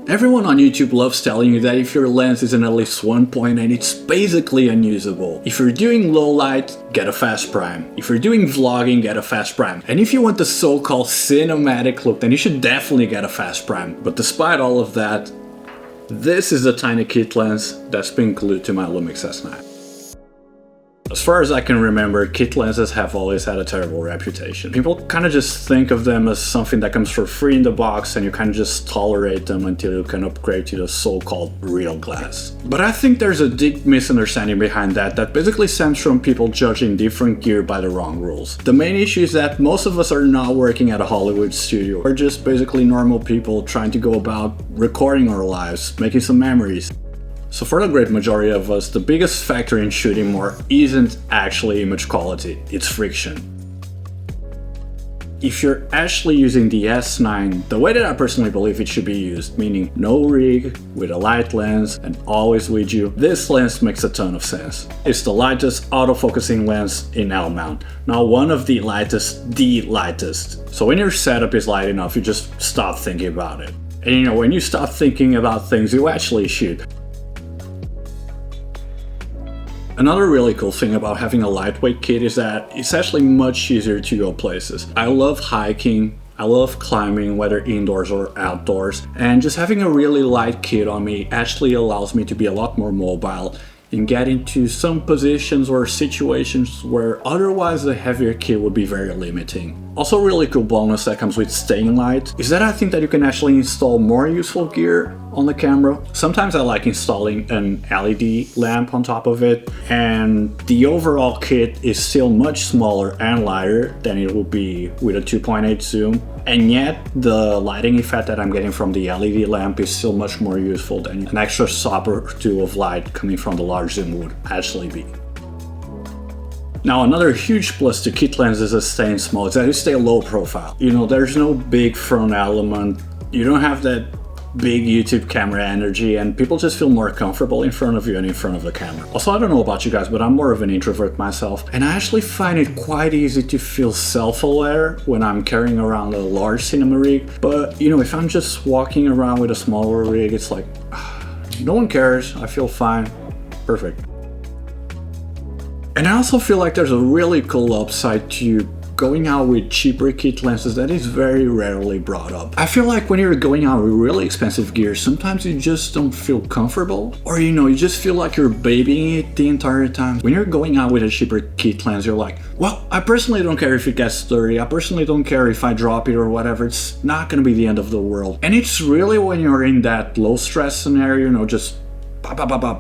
Everyone on YouTube loves telling you that if your lens isn't at least 1 point and it's basically unusable. If you're doing low light, get a fast prime. If you're doing vlogging, get a fast prime. And if you want the so-called cinematic look, then you should definitely get a fast prime. But despite all of that, this is a tiny kit lens that's been glued to my Lumix S9. As far as I can remember, kit lenses have always had a terrible reputation. People kind of just think of them as something that comes for free in the box and you kind of just tolerate them until you can upgrade to the so-called real glass. But I think there's a deep misunderstanding behind that basically stems from people judging different gear by the wrong rules. The main issue is that most of us are not working at a Hollywood studio. We're just basically normal people trying to go about recording our lives, making some memories. So for the great majority of us, the biggest factor in shooting more isn't actually image quality, it's friction. If you're actually using the S9 the way that I personally believe it should be used, meaning no rig, with a light lens, and always with you, this lens makes a ton of sense. It's the lightest autofocusing lens in L-mount. Now one of the lightest. So when your setup is light enough, you just stop thinking about it. And when you stop thinking about things, you actually shoot. Another really cool thing about having a lightweight kit is that it's actually much easier to go places. I love hiking, I love climbing, whether indoors or outdoors, and just having a really light kit on me actually allows me to be a lot more mobile and get into some positions or situations where otherwise a heavier kit would be very limiting. Also, a really cool bonus that comes with staying light is that I think that you can actually install more useful gear on the camera. Sometimes I like installing an LED lamp on top of it, and the overall kit is still much smaller and lighter than it would be with a 2.8 zoom, and yet the lighting effect that I'm getting from the LED lamp is still much more useful than an extra stop or two of light coming from the large zoom would actually be. Now, another huge plus to kit lenses is staying small is that you stay low profile. There's no big front element, you don't have that big YouTube camera energy, and people just feel more comfortable in front of you and in front of the camera. Also, I don't know about you guys, but I'm more of an introvert myself, and I actually find it quite easy to feel self-aware when I'm carrying around a large cinema rig. But if I'm just walking around with a smaller rig, it's like, no one cares, I feel fine, perfect. And I also feel like there's a really cool upside to going out with cheaper kit lenses that is very rarely brought up. I feel like when you're going out with really expensive gear, sometimes you just don't feel comfortable, or you just feel like you're babying it the entire time. When you're going out with a cheaper kit lens, you're like, well, I personally don't care if it gets dirty, I personally don't care if I drop it or whatever, it's not gonna be the end of the world. And it's really when you're in that low stress scenario, just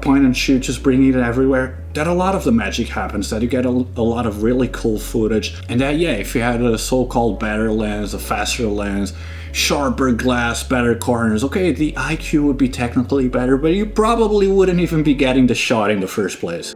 point and shoot, just bringing it everywhere, that a lot of the magic happens, that you get a lot of really cool footage, and that if you had a so-called better lens, a faster lens, sharper glass, better corners, okay, the IQ would be technically better, but you probably wouldn't even be getting the shot in the first place.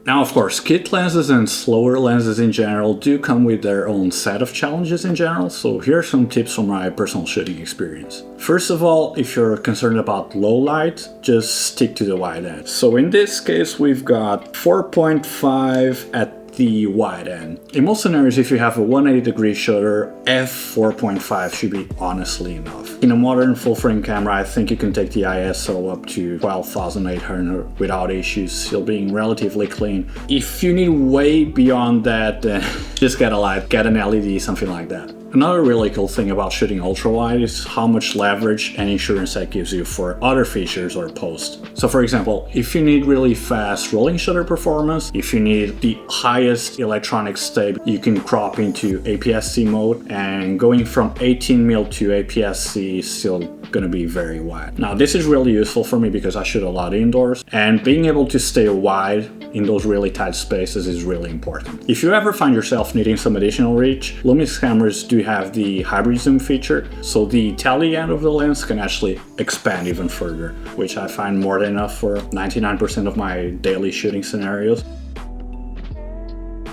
Now, of course, kit lenses and slower lenses in general do come with their own set of challenges in general, so here are some tips from my personal shooting experience. First of all, if you're concerned about low light, just stick to the wide end. So in this case, we've got 4.5 at the wide end. In most scenarios, if you have a 180-degree shutter, f4.5 should be honestly enough. In a modern full-frame camera, I think you can take the ISO up to 12,800 without issues, still being relatively clean. If you need way beyond that, then just get a light, get an LED, something like that. Another really cool thing about shooting ultra-wide is how much leverage and insurance that gives you for other features or post. So for example, if you need really fast rolling shutter performance, if you need the highest electronic state, you can crop into APS-C mode, and going from 18mm to APS-C is still gonna be very wide. Now this is really useful for me because I shoot a lot indoors, and being able to stay wide in those really tight spaces is really important. If you ever find yourself needing some additional reach, Lumix cameras do have the hybrid zoom feature, so the tele end of the lens can actually expand even further, which I find more than enough for 99% of my daily shooting scenarios.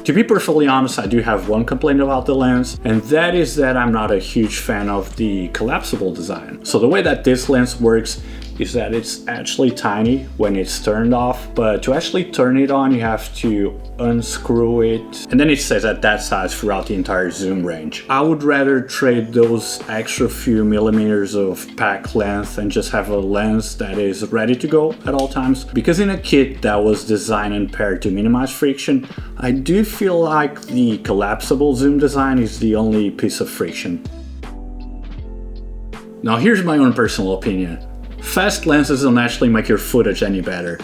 To be perfectly honest, I do have one complaint about the lens, and that is that I'm not a huge fan of the collapsible design. So the way that this lens works is that it's actually tiny when it's turned off, but to actually turn it on you have to unscrew it, and then it stays at that size throughout the entire zoom range. I would rather trade those extra few millimeters of pack length and just have a lens that is ready to go at all times, because in a kit that was designed and paired to minimize friction, I do feel like the collapsible zoom design is the only piece of friction. Now here's my own personal opinion. Fast lenses don't actually make your footage any better.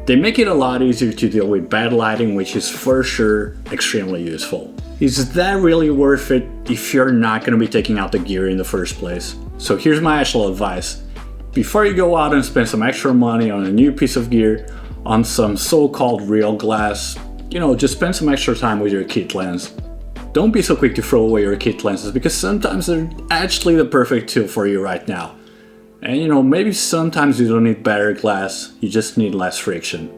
They make it a lot easier to deal with bad lighting, which is for sure extremely useful. Is that really worth it if you're not going to be taking out the gear in the first place? So here's my actual advice. Before you go out and spend some extra money on a new piece of gear, on some so-called real glass, just spend some extra time with your kit lens. Don't be so quick to throw away your kit lenses, because sometimes they're actually the perfect tool for you right now. And maybe sometimes you don't need better glass, you just need less friction.